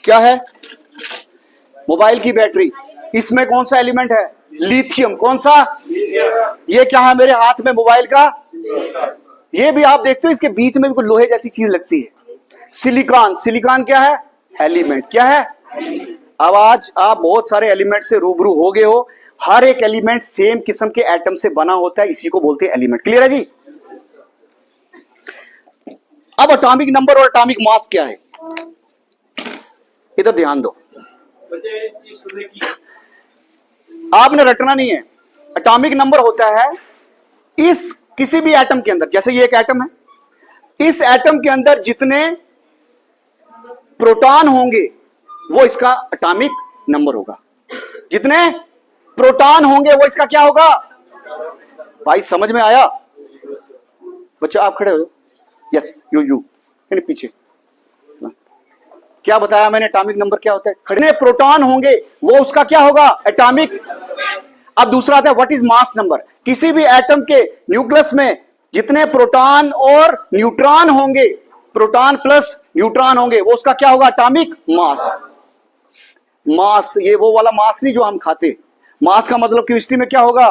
क्या है? मोबाइल की बैटरी। इसमें कौन सा एलिमेंट है? लिथियम। कौन सा? ये क्या है मेरे हाथ में? मोबाइल का। ये भी आप देखते हो इसके बीच में भी कोई लोहे जैसी चीज लगती है, सिलिकॉन। सिलिकॉन क्या है? एलिमेंट। क्या है? अब आज आप बहुत सारे एलिमेंट से रूबरू हो गए हो। हर एक एलिमेंट सेम किस्म के एटम से बना होता है, इसी को बोलते हैं एलिमेंट। क्लियर है जी? अब एटॉमिक नंबर और एटॉमिक मास क्या है, इधर ध्यान दो। आपने रटना नहीं है। एटॉमिक नंबर होता है इस किसी भी एटम के अंदर, जैसे ये एक एटम है, इस एटम के अंदर जितने प्रोटॉन होंगे वो इसका एटॉमिक नंबर होगा। जितने प्रोटॉन होंगे वो इसका क्या होगा? भाई समझ में आया? बच्चा आप खड़े हो। यस, यू पीछे। क्या बताया मैंने? एटॉमिक नंबर क्या होता है? खड़े प्रोटॉन होंगे वो उसका क्या होगा? एटॉमिक। अब दूसरा आता है व्हाट इज मास नंबर। किसी भी एटम के न्यूक्लियस में जितने प्रोटॉन और न्यूट्रॉन होंगे, प्रोटॉन प्लस न्यूट्रॉन होंगे, वो उसका क्या होगा? Atomic mass. मास ये वो वाला मास नहीं जो हम खाते। मास का मतलब केमिस्ट्री में क्या होगा?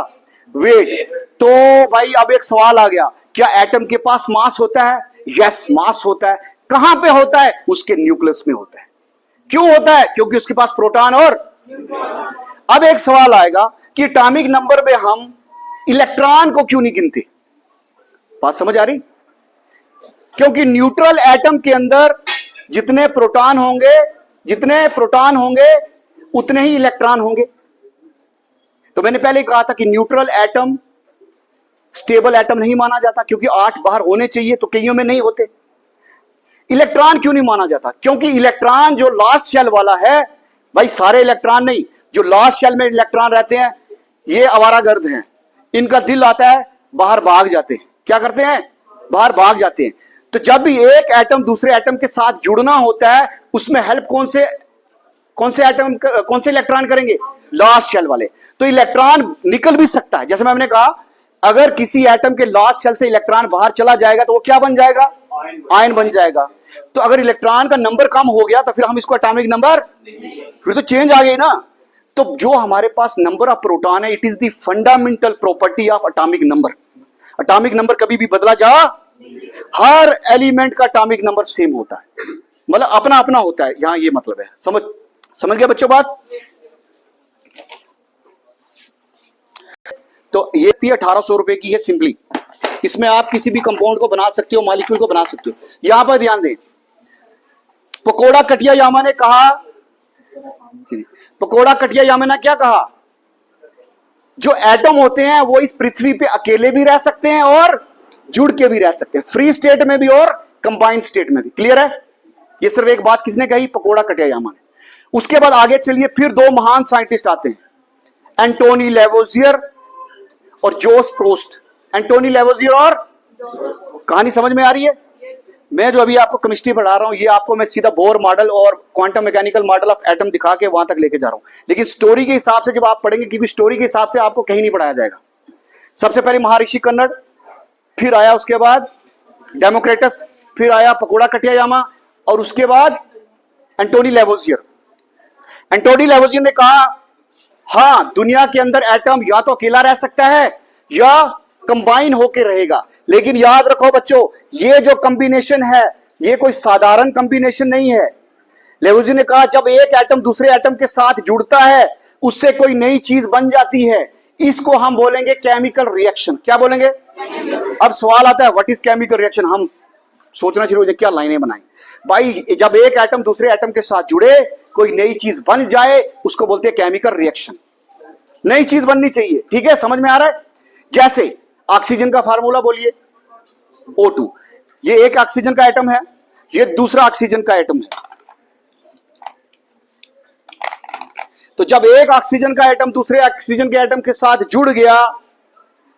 वेट। तो भाई अब एक सवाल आ गया, क्या एटम के पास मास होता है? यस, मास होता है। कहां पे होता है? उसके न्यूक्लियस में होता है। क्यों होता है? क्योंकि उसके पास प्रोटॉन और। अब एक सवाल आएगा कि एटॉमिक नंबर में हम इलेक्ट्रॉन को क्यों नहीं गिनते? बात समझ आ रही? क्योंकि न्यूट्रल एटम के अंदर जितने प्रोटॉन होंगे उतने ही इलेक्ट्रॉन होंगे। तो मैंने पहले कहा था कि न्यूट्रल एटम स्टेबल एटम नहीं माना जाता, क्योंकि 8 बाहर होने चाहिए तो कईयों में नहीं होते। इलेक्ट्रॉन क्यों नहीं माना जाता? क्योंकि इलेक्ट्रॉन जो लास्ट शेल वाला है, भाई सारे इलेक्ट्रॉन नहीं, जो लास्ट शेल में इलेक्ट्रॉन रहते हैं ये आवारागर्द हैं। इनका दिल आता है, बाहर भाग जाते हैं। क्या करते हैं? बाहर भाग जाते हैं। तो जब भी एक एटम दूसरे एटम के साथ जुड़ना होता है, उसमें हेल्प कौन से इलेक्ट्रॉन करेंगे? लास्ट शेल वाले। तो इलेक्ट्रॉन निकल भी सकता है। जैसे मैंने कहा, अगर किसी एटम के लास्ट शेल से इलेक्ट्रॉन बाहर चला जाएगा तो वो क्या बन जाएगा? आयन बन जाएगा। तो अगर इलेक्ट्रॉन का नंबर कम हो गया तो फिर हम इसको एटॉमिक नंबर, फिर तो चेंज आ गई ना। तो जो हमारे पास नंबर ऑफ प्रोटॉन है, it is the fundamental property of atomic number. Atomic number कभी भी बदला जा, हर एलिमेंट का एटॉमिक नंबर सेम होता है, मतलब अपना अपना होता है। यहां ये मतलब है। समझ गया बच्चों बात? तो ये 1800 रुपए की है सिंपली। इसमें आप किसी भी कंपाउंड को बना सकते हो, मॉलिक्यूल को बना सकते हो। यहां पर ध्यान दें, पकोड़ा कटियायामा ने कहा, पकोड़ा कटियायामा ने क्या कहा? जो एटम होते हैं वो इस पृथ्वी पे अकेले भी रह सकते हैं और जुड़ के भी रह सकते हैं, फ्री स्टेट में भी और कंबाइंड स्टेट में भी। क्लियर है? ये सिर्फ एक बात किसने कही? पकोड़ा कटियायामा ने। उसके बाद आगे चलिए, फिर 2 महान साइंटिस्ट आते हैं, एंटोनी लेवोजियर और जोस प्रोस्ट। एंटोनी लेवोजियर और, कहानी समझ में आ रही है? मैं जो अभी आपको केमिस्ट्री पढ़ा रहा हूं, ये आपको मैं सीधा बोर मॉडल और quantum mechanical model of atom दिखा के वहां तक लेके जा रहा हूं। लेकिन स्टोरी के हिसाब से जब आप पढ़ेंगे, क्योंकि स्टोरी के हिसाब से आपको कहीं नहीं पढ़ाया जाएगा। सबसे पहले महर्षि कन्नड़, फिर आया उसके बाद डेमोक्रेटस, फिर आया पकोड़ा कटियायामा, और उसके बाद एंटोनी लेवोजियर। एंटोनी लेवोजियर ने कहा, हां दुनिया के अंदर एटम या तो अकेला रह सकता है या कंबाइन होके रहेगा। लेकिन याद रखो बच्चों, ये जो कॉम्बिनेशन है ये कोई साधारण कॉम्बिनेशन नहीं है। लेवोजियर ने कहा, जब एक एटम दूसरे एटम के साथ जुड़ता है उससे कोई नई चीज बन जाती है। इसको हम बोलेंगे केमिकल रिएक्शन। क्या बोलेंगे? अब सवाल आता है, व्हाट इज केमिकल रिएक्शन? हम सोचना शुरू हो जाए, क्या लाइनें बनाएं भाई। जब एक एटम दूसरे एटम के साथ जुड़े, कोई नई चीज बन जाए, उसको बोलते हैं केमिकल रिएक्शन। नई चीज बननी चाहिए। ठीक है, समझ में आ रहा है? जैसे ऑक्सीजन का फार्मूला बोलिए, O2। ये एक ऑक्सीजन का एटम है, ये दूसरा ऑक्सीजन का एटम है। तो जब एक ऑक्सीजन का एटम दूसरे ऑक्सीजन के एटम के साथ जुड़ गया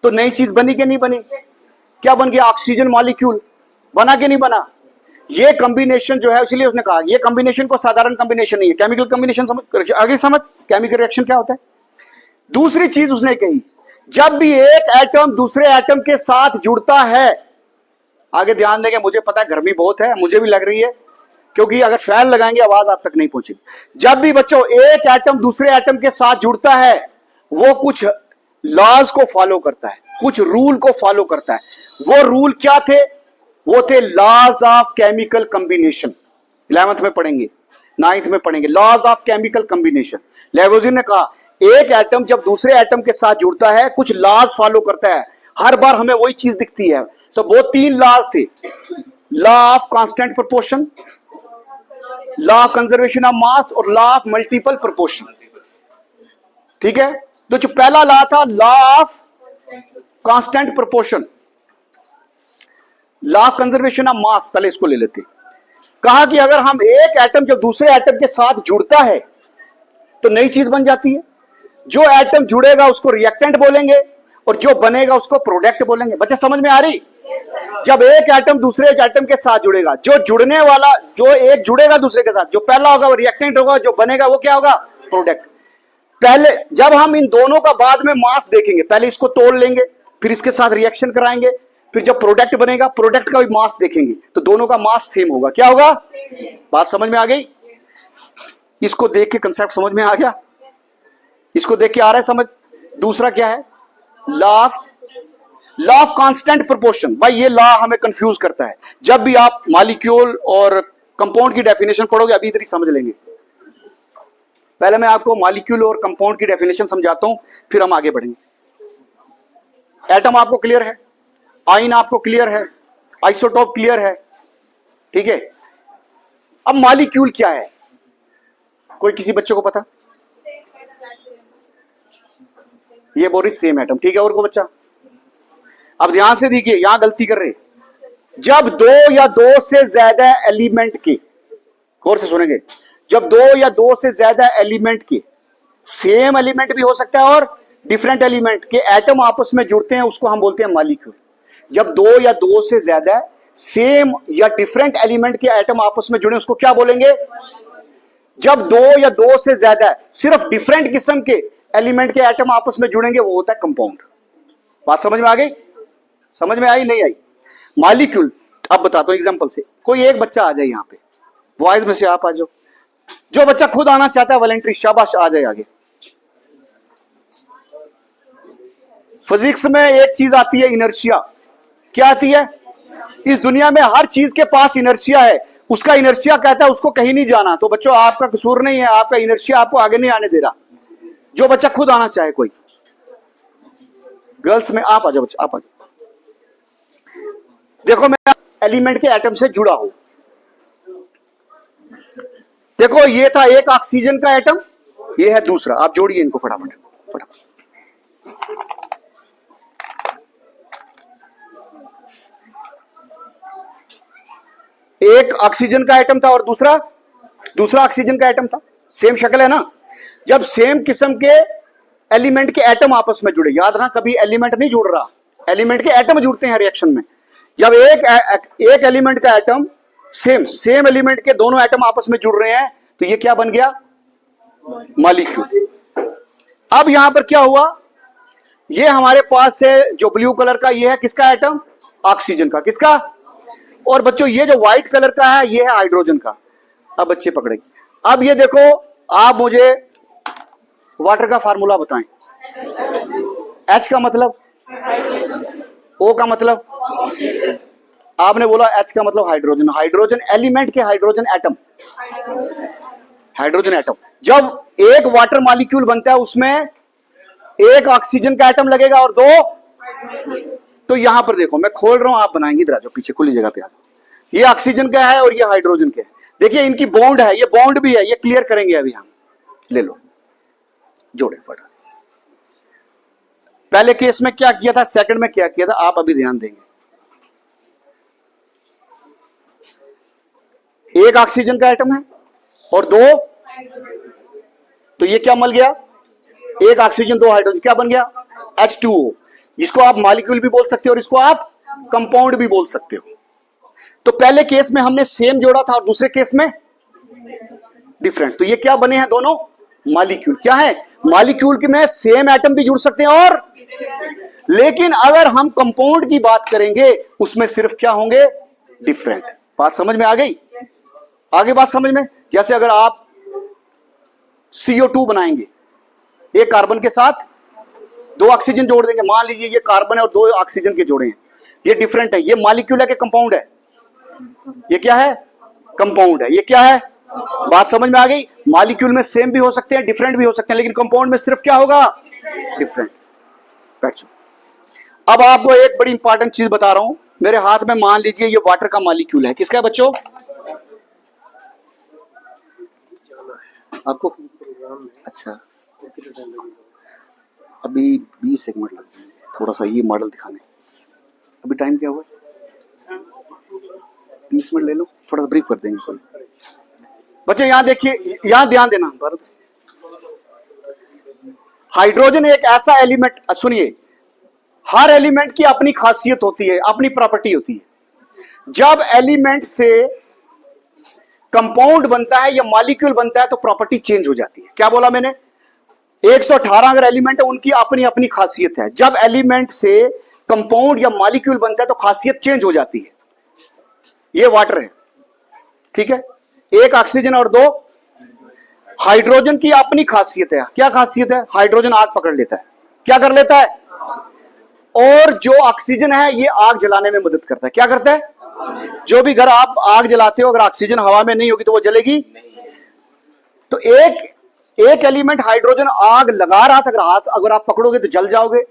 तो नई चीज बनी कि नहीं बनी? क्या बन गया? ऑक्सीजन मॉलिक्यूल बना कि नहीं बना? ये कॉम्बिनेशन जो है, इसलिए उसने कहा ये कॉम्बिनेशन को साधारण कॉम्बिनेशन नहीं है, केमिकल कॉम्बिनेशन। समझ आगे, समझ केमिकल रिएक्शन क्या होता है। दूसरी चीज उसने कही, जब भी एक एटम दूसरे एटम के साथ जुड़ता है, आगे ध्यान देंगे, मुझे पता है गर्मी बहुत है, मुझे भी लग रही है, क्योंकि अगर फैन लगाएंगे आवाज आप तक नहीं पहुंचेगी। जब भी बच्चों एक एटम दूसरे एटम के साथ जुड़ता है वो कुछ लॉज को फॉलो करता है, कुछ रूल को फॉलो करता है। वो रूल क्या थे? वो थे laws of chemical combination. 11th में पढ़ेंगे, 9th में पढ़ेंगे laws of chemical combination. Lavoisier ने कहा एक एटम जब दूसरे एटम के साथ जुड़ता है कुछ लॉज फॉलो करता है, हर बार हमें वही चीज दिखती है। तो वो 3 लॉज थे, law of constant proportion, law of conservation of mass और लॉ ऑफ मल्टीपल प्रोपोर्शन। ठीक है, तो जो पहला लॉ था law of constant proportion, law of conservation of mass, पहले इसको ले लेते। कहा कि अगर हम एक एटम जब दूसरे एटम के साथ जुड़ता है तो नई चीज बन जाती है। जो एटम जुड़ेगा उसको रिएक्टेंट बोलेंगे और जो बनेगा उसको प्रोडक्ट बोलेंगे। बच्चे समझ में आ रही? जब एक एटम दूसरे एटम के साथ जुड़ेगा, जो जुड़ने वाला जो एक जुड़ेगा दूसरे के साथ, जो पहला होगा वो रिएक्टेंट होगा, जो बनेगा वो क्या होगा? प्रोडक्ट। पहले जब हम इन दोनों का बाद में मास देखेंगे, पहले इसको तोड़ लेंगे, फिर इसके साथ रिएक्शन कराएंगे, फिर जब प्रोडक्ट बनेगा प्रोडक्ट का भी मास देखेंगे, तो दोनों का मास सेम होगा। क्या होगा? बात समझ में आ गई? इसको देख के कंसेप्ट समझ में आ गया? इसको देख के आ रहा है समझ? दूसरा क्या है? Law of constant proportion. भाई ये लॉ हमें कंफ्यूज करता है। जब भी आप मॉलिक्यूल और कंपाउंड की डेफिनेशन पढ़ोगे, अभी इधर ही समझ लेंगे। पहले मैं आपको मॉलिक्यूल और कंपाउंड की डेफिनेशन समझाता हूं, फिर हम आगे बढ़ेंगे। एटम आपको क्लियर है, आयन आपको क्लियर है, आइसोटोप क्लियर है, ठीक है। अब मॉलिक्यूल क्या है? कोई किसी बच्चे को पता? ये बोल रही सेम एटम, ठीक है। और को बच्चा? अब ध्यान से देखिए, यहां गलती कर रहे हैं। जब 2 या 2 से ज्यादा एलिमेंट के, गौर से सुनेंगे, जब 2 या 2 से ज्यादा एलिमेंट के, सेम एलिमेंट भी हो सकता है और डिफरेंट एलिमेंट के एटम आपस में जुड़ते हैं, उसको हम बोलते हैं मॉलिक्यूल। जब 2 या 2 से ज्यादा सेम या डिफरेंट एलिमेंट के एटम आपस में जुड़े, उसको क्या बोलेंगे? जब 2 या 2 से ज्यादा सिर्फ डिफरेंट किस्म के एलिमेंट के एटम आपस में जुड़ेंगे, वो होता है कंपाउंड। बात समझ में आ गई? समझ में आई? नहीं आई? मॉलिक्यूल अब बताता हूं एग्जांपल से। कोई एक बच्चा आ जाए यहां पे, बॉयज में से आप आ जाओ। जो बच्चा खुद आना चाहता है वॉलंटरी, शाबाश, आ जाए आगे। फिजिक्स में एक चीज आती है इनर्शिया। क्या आती है? इस दुनिया में हर चीज के पास इनर्शिया है। उसका इनर्शिया कहता है उसको कहीं नहीं जाना। तो बच्चों आपका कसूर नहीं है, आपका इनर्शिया आपको आगे नहीं आने दे रहा। जो बच्चा खुद आना चाहे, कोई गर्ल्स में आप आ जाओ बच्चा, आप आ जाओ। देखो मैं एलिमेंट के एटम से जुड़ा हूं। देखो ये था एक ऑक्सीजन का एटम, ये है दूसरा। आप जोड़िए इनको फटाफट फटाफट। एक ऑक्सीजन का एटम था और दूसरा ऑक्सीजन का एटम था। सेम शक्ल है ना? जब सेम किस्म के एलिमेंट के एटम आपस में जुड़े, याद रहा कभी एलिमेंट नहीं जुड़ रहा, एलिमेंट के एटम जुड़ते हैं रिएक्शन में। जब एक एलिमेंट का एटम सेम एलिमेंट के दोनों एटम आपस में जुड़ रहे हैं, तो ये क्या बन गया? मॉलिक्यूल। अब यहां पर क्या हुआ? ये हमारे पास है जो ब्लू कलर का, ये है किसका एटम? ऑक्सीजन का। किसका? और बच्चों ये जो व्हाइट कलर का है, ये है हाइड्रोजन का। अब बच्चे पकड़ेंगे। अब ये देखो, आप मुझे वाटर का फार्मूला बताएं। H का मतलब, O का मतलब, आपने बोला H का मतलब हाइड्रोजन। हाइड्रोजन एलिमेंट के हाइड्रोजन एटम, हाइड्रोजन एटम। जब एक वाटर मॉलिक्यूल बनता है उसमें एक ऑक्सीजन का एटम लगेगा और 2। तो यहां पर देखो मैं खोल रहा हूं, आप बनाएंगे। इधर आ जाओ पीछे, खुली जगह पे आ जाओ। ये ऑक्सीजन का है और ये हाइड्रोजन का है। देखिए इनकी बॉन्ड है, ये बॉन्ड भी है, ये क्लियर करेंगे अभी हम। ले लो, जोड़े फटाफट। पहले केस में क्या किया था, सेकंड में क्या किया था, आप अभी ध्यान देंगे। एक ऑक्सीजन का एटम है और 2, तो ये क्या मल गया? एक ऑक्सीजन 2 हाइड्रोजन, क्या बन गया? H2O। इसको आप मॉलिक्यूल भी बोल सकते हो और इसको आप कंपाउंड भी बोल सकते हो। तो पहले केस में हमने सेम जोड़ा था और दूसरे केस में डिफरेंट। तो ये क्या बने हैं? दोनों मॉलिक्यूल। क्या है? मॉलिक्यूल के में सेम एटम भी जुड़ सकते हैं और, लेकिन अगर हम कंपाउंड की बात करेंगे उसमें सिर्फ क्या होंगे? डिफरेंट। बात समझ में आ गई? आगे बात समझ में? जैसे अगर आप CO2 बनाएंगे, एक कार्बन के साथ 2 ऑक्सीजन जोड़ देंगे, मान लीजिए ये कार्बन है और 2 ऑक्सीजन के जोड़े हैं, ये डिफरेंट है, ये मॉलिक्यूल है कि कंपाउंड है? ये क्या है? कंपाउंड है। ये क्या है? बात समझ में आ गई? मॉलिक्यूल में सेम भी हो सकते हैं, डिफरेंट भी हो सकते हैं, लेकिन कंपाउंड में सिर्फ क्या होगा? डिफरेंट। अब आपको एक बड़ी इंपॉर्टेंट चीज बता रहा हूं, मेरे हाथ में मान लीजिए ये वाटर का मॉलिक्यूल है, किसका है बच्चों? आपको? अच्छा, अभी 20 सेकंड लग जाएंगे, थोड़ा सा ये मॉडल दिखाने। अभी टाइम क्या हुआ? 20 मिनट ले लो, थोड़ा सा ब्रीफ कर देंगे कोई। बच्चे यहां देखिए, यहां ध्यान देना। हाइड्रोजन एक ऐसा एलिमेंट, सुनिए, हर एलिमेंट की अपनी खासियत होती है, अपनी प्रॉपर्टी होती है। जब एलिमेंट से कंपाउंड बनता है या मॉलिक्यूल बनता है तो प्रॉपर्टी चेंज हो जाती है। क्या बोला मैंने? 118 अगर एलिमेंट है, उनकी अपनी अपनी खासियत है। जब एलिमेंट से कंपाउंड या मॉलिक्यूल बनता है तो खासियत चेंज हो जाती है। ये वाटर है, ठीक है, 1 ऑक्सीजन और 2 हाइड्रोजन की अपनी खासियत है। क्या खासियत है? हाइड्रोजन आग पकड़ लेता है। क्या कर लेता है? और जो ऑक्सीजन है ये आग जलाने में मदद करता है। क्या करता है? जो भी घर आप आग जलाते हो, अगर ऑक्सीजन हवा में नहीं होगी तो वो जलेगी। तो एक एलिमेंट हाइड्रोजन आग लगा रहा था, अगर आप पकड़ोगे तो जल जाओगे,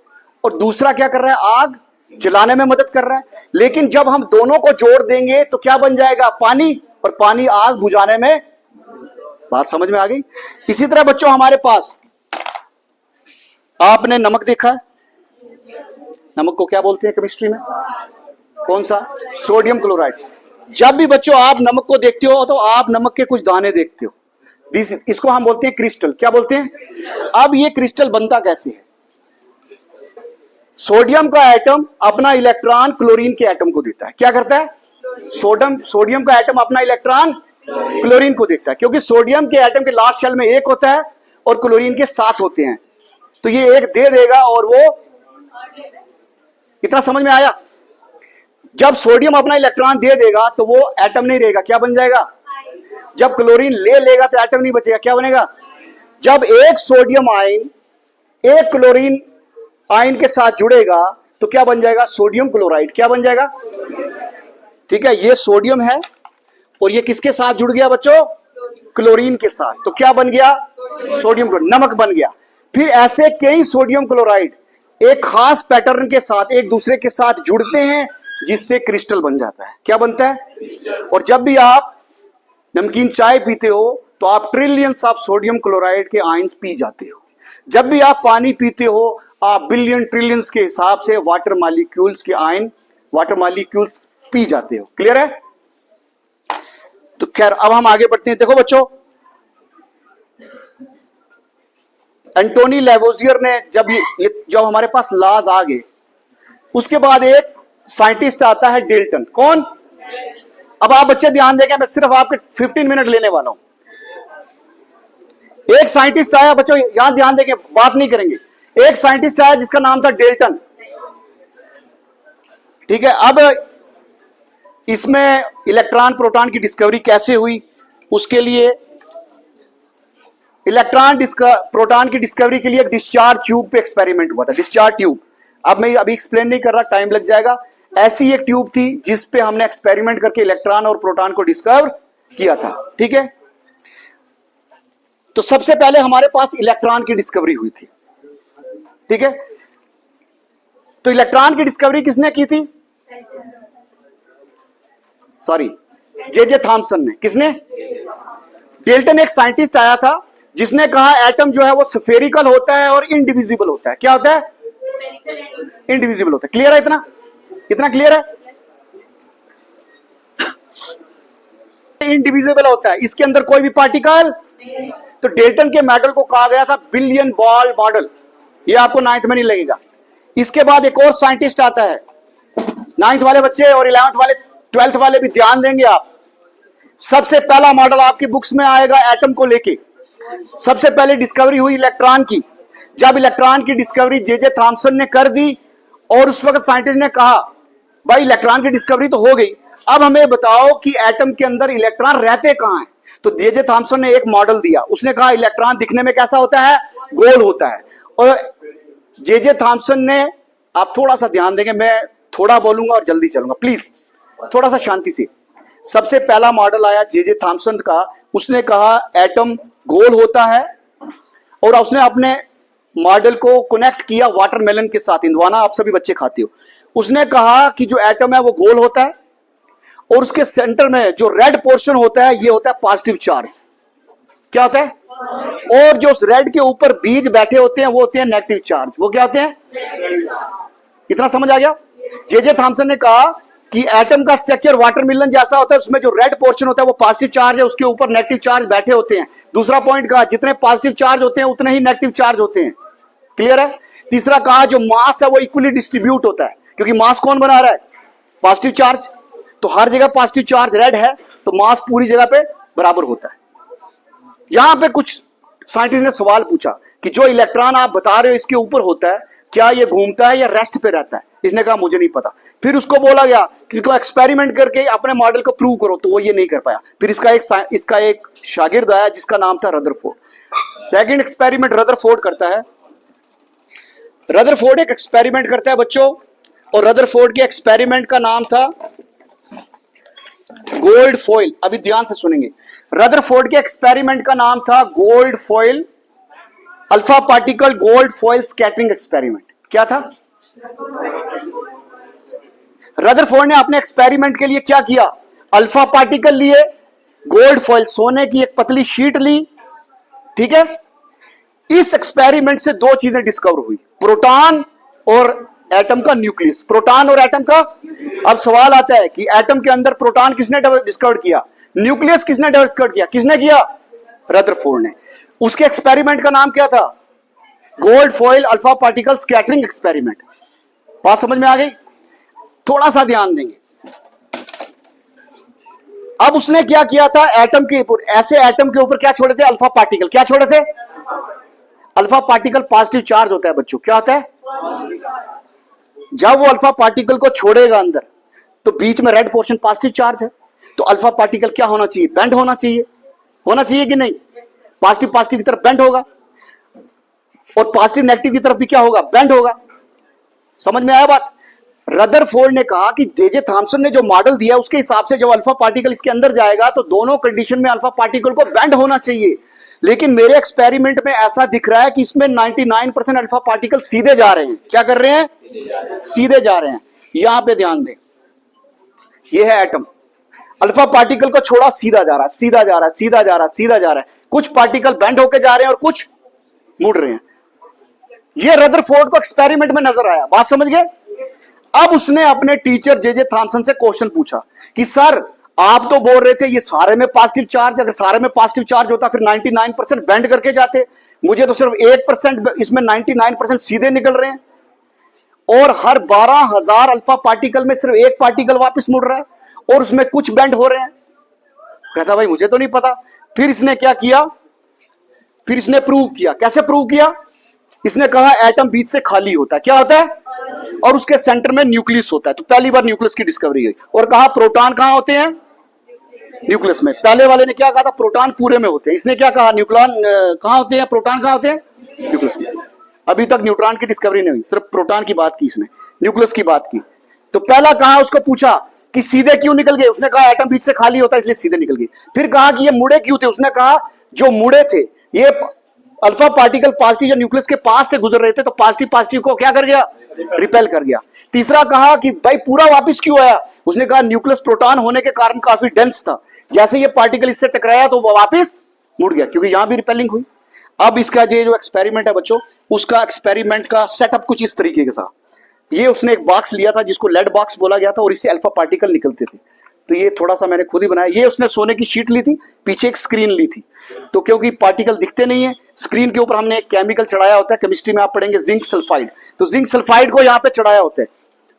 और दूसरा क्या कर रहा है? आग जलाने में मदद कर रहा है। लेकिन जब हम दोनों को जोड़ देंगे तो क्या बन जाएगा? पानी, और पानी आग बुझाने में। बात समझ में आ गई? इसी तरह बच्चों हमारे पास, आपने नमक देखा है? नमक को क्या बोलते हैं केमिस्ट्री में? कौन सा? Sodium chloride. जब भी बच्चों आप नमक को देखते हो तो आप नमक के कुछ दाने देखते हो, इसको हम बोलते हैं क्रिस्टल। क्या बोलते हैं? अब ये क्रिस्टल बनता कैसे है? सोडियम का एटम अपना इलेक्ट्रॉन क्लोरीन के एटम को देता है। क्या करता है? सोडियम का एटम अपना इलेक्ट्रॉन क्लोरीन को देता है, क्योंकि सोडियम के एटम के लास्ट शेल में 1 होता है और क्लोरीन के 7 होते हैं, तो ये 1 दे देगा और वो, इतना समझ में आया? जब सोडियम अपना इलेक्ट्रॉन दे देगा तो वो एटम नहीं रहेगा, क्या बन जाएगा? जब क्लोरीन ले लेगा तो एटम नहीं बचेगा, क्या बनेगा? जब एक सोडियम आयन एक क्लोरीन आयन के साथ जुड़ेगा तो क्या बन जाएगा? Sodium chloride. क्या बन जाएगा? ठीक है, ये सोडियम है और ये किसके साथ जुड़ गया बच्चों? क्लोरीन के साथ, तो क्या बन गया? सोडियम क्लोराइड, नमक बन गया। फिर ऐसे कई सोडियम क्लोराइड एक खास पैटर्न के साथ एक दूसरे के साथ जुड़ते हैं, जिससे क्रिस्टल बन जाता है। क्या बनता है? और जब भी आप नमकीन चाय पीते हो तो आप ट्रिलियंस ऑफ सोडियम क्लोराइड के आयंस पी जाते हो। जब भी आप पानी पीते हो आप बिलियन ट्रिलियंस के हिसाब से वाटर मॉलिक्यूल्स के आयन, वाटर मॉलिक्यूल्स पी जाते हो। क्लियर है? तो खैर अब हम आगे बढ़ते हैं। देखो बच्चों, एंटोनी लेवोजियर ने जब हमारे पास लॉज आ गए, उसके बाद एक साइंटिस्ट आता है डेल्टन। कौन? अब आप बच्चे ध्यान देंगे, मैं सिर्फ आपके 15 मिनट लेने वाला हूं। एक साइंटिस्ट आया बच्चों, यहां ध्यान देंगे, बात नहीं करेंगे। एक साइंटिस्ट आया जिसका नाम था डेल्टन, ठीक है। अब इसमें इलेक्ट्रॉन प्रोटॉन की डिस्कवरी कैसे हुई, उसके लिए प्रोटॉन की डिस्कवरी के लिए एक डिस्चार्ज ट्यूब पे एक्सपेरिमेंट हुआ था। डिस्चार्ज ट्यूब, अब मैं अभी एक्सप्लेन नहीं कर रहा, टाइम लग जाएगा। ऐसी एक ट्यूब थी जिस पे हमने एक्सपेरिमेंट करके इलेक्ट्रॉन और प्रोटॉन को डिस्कवर किया था, ठीक है। तो सबसे पहले हमारे पास इलेक्ट्रॉन की डिस्कवरी हुई थी, ठीक है। तो इलेक्ट्रॉन की डिस्कवरी किसने की थी? सॉरी, जे थॉमसन ने। किसने? डेल्टन एक साइंटिस्ट आया था जिसने कहा एटम जो है वो स्फेरिकल होता है और इनडिविजिबल होता है। क्या होता है? इनडिविजिबल होता है। क्लियर है? इतना क्लियर है? इनडिविजिबल होता है, इसके अंदर कोई भी पार्टिकल। तो डेल्टन के मॉडल को कहा गया था बिलियन बॉल मॉडल। ये आपको 9th में नहीं लगेगा। इसके बाद एक और साइंटिस्ट आता है, 9th वाले बच्चे और 11th वाले 12th वाले भी ध्यान देंगे आप। सबसे पहला मॉडल आपकी बुक्स में आएगा एटम को लेके। सबसे पहले डिस्कवरी हुई इलेक्ट्रॉन की। जब इलेक्ट्रॉन की डिस्कवरी जे थॉमसन ने कर दी और उस वक्त साइंटिस्ट ने कहा भाई इलेक्ट्रॉन की डिस्कवरी तो हो गई, अब हमें बताओ कि एटम के अंदर इलेक्ट्रॉन रहते कहां हैं। तो जे थॉमसन ने एक मॉडल दिया, उसने कहा इलेक्ट्रॉन दिखने में कैसा होता है, गोल होता है। और जे थॉमसन ने, आप थोड़ा सा ध्यान देंगे, मैं थोड़ा बोलूंगा और जल्दी चलूंगा, प्लीज थोड़ा सा शांति से। सबसे पहला मॉडल आया जे थॉमसन का, उसने कहा एटम गोल होता है, और उसने अपने मॉडल को कनेक्ट किया वाटरमेलन के साथ। इंदवाना आप सभी बच्चे खाते हो। उसने कहा कि जो एटम है वो गोल होता है, और उसके सेंटर में जो रेड पोर्शन होता है ये होता है पॉजिटिव चार्ज। क्या होता है? और जो उस रेड के ऊपर बीज बैठे होते हैं वो होते हैं नेगेटिव चार्ज। वो क्या होते हैं? इतना समझ आ गया? जे थॉमसन ने कहा कि एटम का स्ट्रक्चर वाटरमेलन जैसा होता है, उसमें जो रेड पोर्शन होता है वो पॉजिटिव चार्ज है, उसके ऊपर नेगेटिव चार्ज बैठे होते हैं। दूसरा पॉइंट कहा जितने पॉजिटिव चार्ज होते हैं उतने ही नेगेटिव चार्ज होते हैं। क्लियर है? तीसरा कहा जो मास है वो इक्वली डिस्ट्रीब्यूट होता है, क्योंकि मास कौन बना रहा है? Positive charge. तो हर जगह पॉजिटिव चार्ज रेड है, तो मास पूरी जगह पे बराबर होता है। यहां पे कुछ साइंटिस्ट ने सवाल पूछा कि जो इलेक्ट्रॉन आप बता रहे हो इसके ऊपर होता है, क्या ये घूमता है या रेस्ट पे रहता है? इसने कहा मुझे नहीं पता। फिर उसको बोला गया कि तो एक्सपेरिमेंट करके अपने मॉडल को प्रूव करो, तो वो ये नहीं कर पाया। फिर इसका एक शागिर्द आया जिसका नाम था रदरफोर्ड। सेकंड एक्सपेरिमेंट रदरफोर्ड करता है। रदरफोर्ड एक एक्सपेरिमेंट करता है बच्चों, और रदरफोर्ड के एक्सपेरिमेंट का नाम था गोल्ड फॉइल। अभी ध्यान से सुनेंगे। रदरफोर्ड के एक्सपेरिमेंट का नाम था gold foil, alpha particle gold foil scattering experiment. क्या था? रदरफोर्ड ने अपने एक्सपेरिमेंट के लिए क्या किया? अल्फा पार्टिकल लिए, गोल्ड फॉइल सोने की एक पतली शीट ली, ठीक है। इस एक्सपेरिमेंट से दो चीजें डिस्कवर हुई, प्रोटॉन और एटम का न्यूक्लियस। प्रोटॉन और एटम का। अब सवाल आता है कि एटम के अंदर प्रोटॉन किसने डिस्कवर किया, न्यूक्लियस किसने डिस्कवर किया? किसने किया? रदरफोर्ड ने। उसके एक्सपेरिमेंट का नाम क्या था? Gold foil alpha particle scattering experiment. बात समझ में आ गई? थोड़ा सा ध्यान देंगे। अब उसने क्या किया था? एटम के ऊपर, ऐसे एटम के ऊपर क्या छोड़े थे? Alpha particle. क्या छोड़े थे? अल्फा पार्टिकल पॉजिटिव चार्ज होता है बच्चों। क्या होता है? जब वो अल्फा पार्टिकल को छोड़ेगा अंदर, तो बीच में रेड पोर्शन पॉजिटिव चार्ज है, तो अल्फा पार्टिकल क्या होना चाहिए? बेंड होना चाहिए। होना चाहिए कि नहीं? पॉजिटिव पॉजिटिव की तरफ बेंड होगा, और पॉजिटिव नेगेटिव की तरफ भी क्या होगा? बेंड होगा। समझ में आया बात? रदरफोर्ड ने कहा कि जे थॉमसन ने जो मॉडल दिया उसके हिसाब से जब अल्फा पार्टिकल इसके अंदर जाएगा तो दोनों कंडीशन में अल्फा पार्टिकल को बेंड होना चाहिए। लेकिन मेरे एक्सपेरिमेंट में ऐसा दिख रहा है कि इसमें 99% अल्फा पार्टिकल सीधे जा रहे हैं। क्या कर रहे हैं? सीधे जा रहे हैं। यहां पे ध्यान दें, यह है एटम। अल्फा पार्टिकल को छोड़ा, सीधा जा रहा है, सीधा जा रहा है, सीधा जा रहा है, सीधा जा रहा है। कुछ पार्टिकल बेंड होके जा रहे हैं और कुछ मुड़ रहे हैं। यह रदरफोर्ड को एक्सपेरिमेंट में नजर आया। बात समझ गए? अब उसने अपने टीचर जे थॉमसन से क्वेश्चन पूछा कि सर आप तो बोल रहे थे ये सारे में पॉजिटिव चार्ज, अगर सारे में पॉजिटिव चार्ज होता फिर 99% बेंड करके जाते, मुझे तो सिर्फ 1% इसमें 99% सीधे निकल रहे हैं, और हर 12,000 अल्फा पार्टिकल में सिर्फ एक पार्टिकल वापस मुड़ रहा है, और उसमें कुछ बेंड हो रहे हैं। कहता भाई मुझे तो नहीं पता। फिर इसने क्या किया? फिर इसने प्रूव किया। कैसे प्रूव किया? इसने कहा एटम बीच से खाली होता है। क्या होता है? और उसके सेंटर में न्यूक्लियस होता है। तो पहली बार न्यूक्लियस की डिस्कवरी हुई। और कहा प्रोटॉन कहां होते हैं? न्यूक्लियस में। पहले वाले ने क्या कहा था? प्रोटॉन पूरे में होते हैं। इसने क्या कहा? न्यूक्लियन कहां होते हैं? प्रोटॉन कहां होते हैं? न्यूक्लियस में। अभी तक न्यूट्रॉन की डिस्कवरी नहीं हुई, सिर्फ प्रोटॉन की बात की इसने, न्यूक्लियस की बात की। तो पहला कहा, उसको पूछा कि सीधे क्यों निकल गए? उसने कहा एटम बीच से खाली होता है इसलिए सीधे निकल गए। फिर कहा कि ये मुड़े क्यों थे? उसने कहा जो मुड़े थे ये अल्फा पार्टिकल पॉजिटिव या न्यूक्लियस के पास से गुजर रहे थे, तो पॉजिटिव पॉजिटिव को क्या कर गया? रिपेल कर गया। तीसरा कहा कि भाई पूरा वापस क्यों आया? उसने कहा न्यूक्लियस प्रोटॉन होने के कारण काफी डेंस था, जैसे ये पार्टिकल इससे टकराया तो वो वापस मुड़ गया, क्योंकि यहां भी रिपेलिंग हुई। अब इसका जो एक्सपेरिमेंट है बच्चों, उसका एक्सपेरिमेंट का सेटअप कुछ इस तरीके के साथ। ये उसने एक बॉक्स लिया था जिसको लेड बॉक्स बोला गया था, और इससे अल्फा पार्टिकल निकलते थे। तो ये थोड़ा सा मैंने खुद ही बनाया। ये उसने सोने की शीट ली थी, पीछे एक स्क्रीन ली थी। तो क्योंकि पार्टिकल दिखते नहीं है, स्क्रीन के ऊपर हमने एक केमिकल चढ़ाया होता है, केमिस्ट्री में आप पढ़ेंगे जिंक सल्फाइड। तो जिंक सल्फाइड को यहाँ पे चढ़ाया होता है।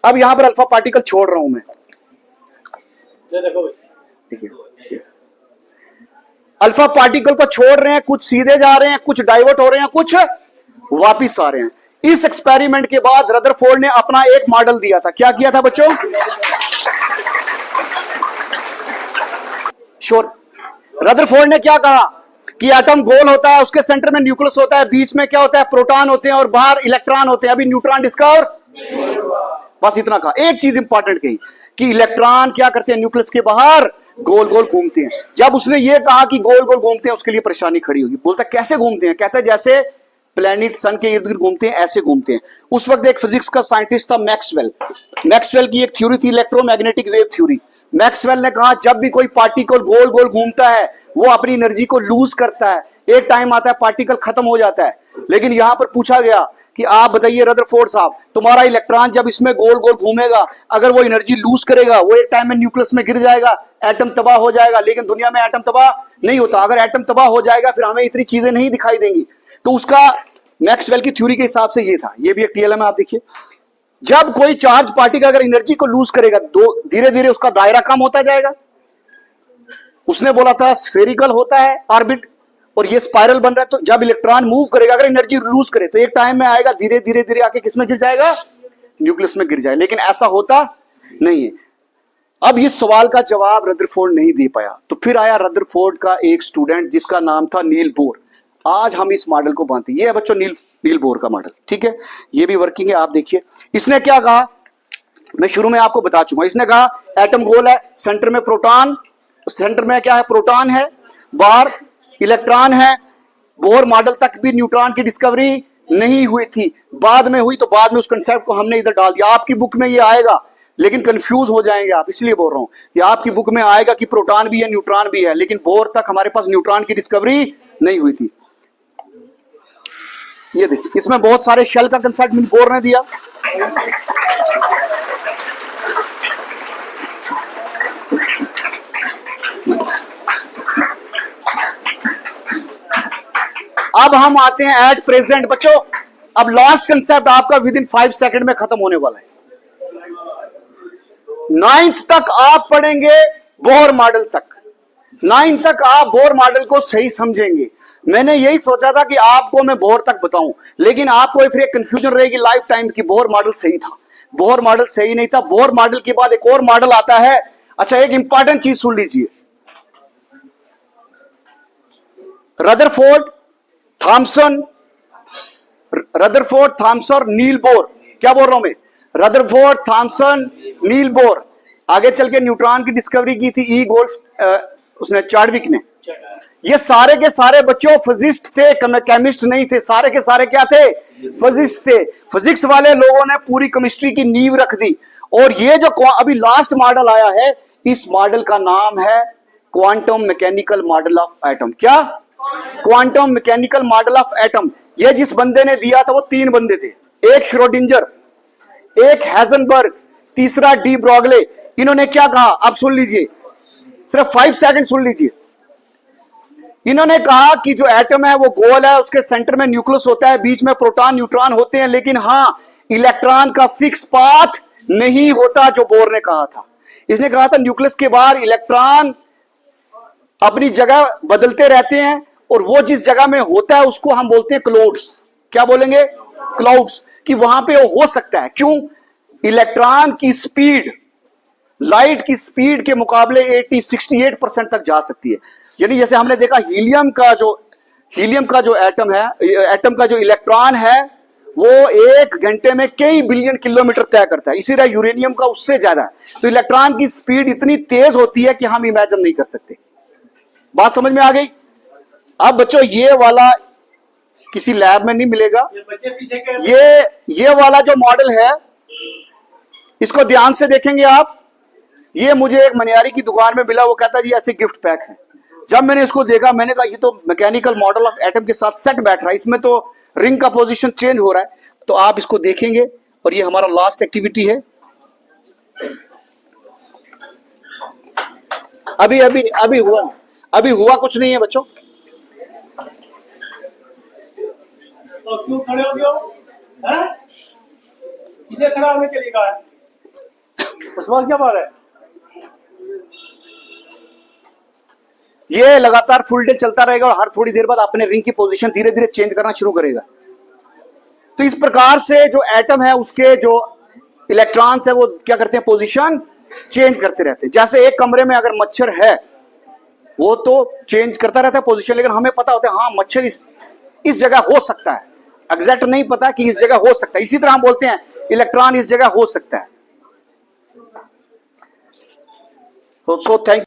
अब यहाँ पर अल्फा पार्टिकल छोड़ रहा हूं मैं, ठीक है। अल्फा पार्टिकल को छोड़ रहे हैं, कुछ सीधे जा रहे हैं, कुछ डाइवर्ट हो रहे हैं, कुछ वापिस आ रहे हैं। इस एक्सपेरिमेंट के बाद रदरफोर्ड ने अपना एक मॉडल दिया था। क्या किया था बच्चों? श्योर। रदरफोर्ड ने क्या कहा कि एटम गोल होता है, उसके सेंटर में न्यूक्लियस होता है, बीच में क्या होता है, प्रोटॉन होते हैं और बाहर इलेक्ट्रॉन होते हैं। अभी न्यूट्रॉन डिस्कवर, बस इतना कहा। एक चीज इंपॉर्टेंट कही कि इलेक्ट्रॉन क्या करते हैं, न्यूक्लियस के बाहर गोल गोल घूमते हैं। जब उसने ये कहा कि गोल गोल घूमते हैं, उसके लिए परेशानी खड़ी होगी। बोलता कैसे घूमते हैं? कहता है जैसे प्लैनेट सन के इर्द गिर्द घूमते हैं, ऐसे घूमते हैं। उस वक्त एक फिजिक्स का साइंटिस्ट था मैक्सवेल। मैक्सवेल की एक थ्योरी थी, इलेक्ट्रोमैग्नेटिक वेव थ्योरी। मैक्सवेल ने कहा जब भी कोई पार्टिकल गोल गोल घूमता है, वो अपनी एनर्जी को लूज करता है। एक टाइम आता है पार्टिकल खत्म हो जाता है। लेकिन यहां पर पूछा गया कि आप बताइए रदरफोर्ड साहब, तुम्हारा इलेक्ट्रॉन जब इसमें गोल गोल घूमेगा, अगर वो एनर्जी लूज करेगा, वो एक टाइम में न्यूक्लियस में गिर जाएगा, एटम तबाह हो जाएगा। लेकिन दुनिया में एटम तबाह नहीं होता। अगर एटम तबाह हो जाएगा, फिर हमें इतनी चीजें नहीं दिखाई देंगी। तो उसका मैक्सवेल की थ्योरी के हिसाब से ये था। ये भी एक टीएलएम है, आप देखिए। जब कोई चार्ज पार्टिकल अगर एनर्जी को लूज करेगा, धीरे धीरे उसका दायरा कम होता जाएगा। उसने बोला था स्फेरिकल होता है ऑर्बिट, और ये स्पाइरल बन रहा है। तो जब इलेक्ट्रॉन मूव करेगा, अगर एनर्जी लूज करे, तो एक टाइम में आएगा, धीरे धीरे धीरे आके किस में गिर जाएगा, न्यूक्लियस में गिर जाएगा। लेकिन ऐसा होता नहीं है। अब इस सवाल का जवाब रदरफोर्ड नहीं दे पाया। तो फिर आया रदरफोर्ड का एक स्टूडेंट जिसका नाम था नील बोर। आज हम इस मॉडल को मानते हैं। ये है बच्चों नील बोर का मॉडल, ठीक है। ये भी वर्किंग है, आप देखिए। इसने क्या कहा, मैं शुरू में आपको बता चुका। इसने कहा एटम गोल है, सेंटर में प्रोटॉन, सेंटर में क्या है, प्रोटॉन है, बाहर इलेक्ट्रॉन है। बोर मॉडल तक भी न्यूट्रॉन की डिस्कवरी नहीं हुई थी, बाद में हुई। तो बाद में उस कंसेप्ट को हमने इधर डाल दिया। आपकी बुक में ये आएगा, लेकिन कंफ्यूज हो जाएंगे आप, इसलिए बोल रहा हूं कि आपकी बुक में आएगा कि प्रोटॉन भी है, न्यूट्रॉन भी है, लेकिन बोर तक हमारे पास न्यूट्रॉन की डिस्कवरी नहीं हुई थी। ये देखिए, इसमें बहुत सारे शेल का कंसेप्ट बोर ने दिया। अब हम आते हैं एट प्रेजेंट बच्चों। अब लास्ट कंसेप्ट आपका विद इन 5 सेकंड में खत्म होने वाला है। 9th तक आप पढ़ेंगे बोर मॉडल तक। 9th तक आप बोर मॉडल को सही समझेंगे। मैंने यही सोचा था कि आपको मैं बोर तक बताऊं, लेकिन आपको फिर एक कंफ्यूजन रहेगी लाइफ टाइम की बोर मॉडल सही था, बोर मॉडल सही नहीं था। बोर मॉडल के बाद एक और मॉडल आता है। अच्छा, एक इंपॉर्टेंट चीज सुन लीजिए। रदरफोर्ड, थॉमसन, और नील बोर। क्या बोल रहा हूं मैं? Rutherford, Thomson, Niels Bohr. आगे चल के न्यूट्रॉन की डिस्कवरी की थी ई गोल्ड, उसने, चार्विक ने। ये सारे के सारे बच्चों फिजिस्ट थे, केमिस्ट नहीं थे। सारे के सारे क्या थे? फिजिस्ट थे। फिजिक्स वाले लोगों ने पूरी केमिस्ट्री की नींव रख दी। और ये जो अभी लास्ट मॉडल आया है, इस मॉडल का नाम है quantum mechanical model of atom. क्या? Quantum mechanical model of atom. ये जिस बंदे ने दिया था वो 3 बंदे थे, एक श्रोडिंजर, एक हैजनबर्ग, तीसरा डी ब्रॉगले। इन्होंने क्या कहा, आप सुन लीजिए, सिर्फ 5 सेकंड सुन लीजिए। इन्होंने कहा कि जो एटम है वो गोल है, उसके सेंटर में न्यूक्लियस होता है, बीच में प्रोटॉन न्यूट्रॉन होते हैं, लेकिन हां, इलेक्ट्रॉन का फिक्स पाथ नहीं होता, जो बोर ने कहा था। इसने कहा था न्यूक्लियस के बाहर इलेक्ट्रॉन अपनी जगह बदलते रहते हैं, और वो जिस जगह में होता है उसको हम बोलते हैं क्लाउड्स। क्या बोलेंगे? क्लाउड्स। कि वहां पे वो हो सकता है। क्यों? इलेक्ट्रॉन की स्पीड लाइट की स्पीड के मुकाबले 68% तक जा सकती है। यानी जैसे हमने देखा हीलियम का जो एटम का जो इलेक्ट्रॉन है, वो 1 घंटे में कई बिलियन किलोमीटर तय करता है। इसी तरह यूरेनियम का उससे ज्यादा है। तो इलेक्ट्रॉन की स्पीड इतनी तेज होती है कि हम इमेजिन नहीं कर सकते। बात समझ में आ गई? अब बच्चों, ये वाला किसी लैब में नहीं मिलेगा। ये वाला जो मॉडल है, इसको ध्यान से देखेंगे आप। ये मुझे एक मनियारी की दुकान में मिला, वो कहता जी ऐसे गिफ्ट पैक है। जब मैंने इसको देखा, मैंने कहा ये तो मैकेनिकल मॉडल ऑफ एटम के साथ सेट बैठ रहा है, इसमें तो रिंग का पोजीशन चेंज हो रहा है। तो आप इसको देखेंगे, और ये हमारा लास्ट एक्टिविटी है। अभी हुआ कुछ नहीं है बच्चों। तो क्यों खड़े हो गए हो? हैं? किसे खड़ा होने के लिए कहा है? उस बात क्या बात है? ये लगातार फुल डे चलता रहेगा, और हर थोड़ी देर बाद अपने रिंग की पोजीशन धीरे धीरे चेंज करना शुरू करेगा। तो इस प्रकार से जो एटम है, उसके जो इलेक्ट्रॉन्स है, वो क्या करते हैं, पोजीशन चेंज करते रहते हैं। जैसे एक कमरे में अगर मच्छर है, वो तो चेंज करता रहता है पोजीशन, लेकिन हमें पता होता है हाँ मच्छर इस जगह हो सकता है, एग्जैक्ट नहीं पता कि इस जगह हो सकता है। इसी तरह हम बोलते हैं इलेक्ट्रॉन इस जगह हो सकता है। So thank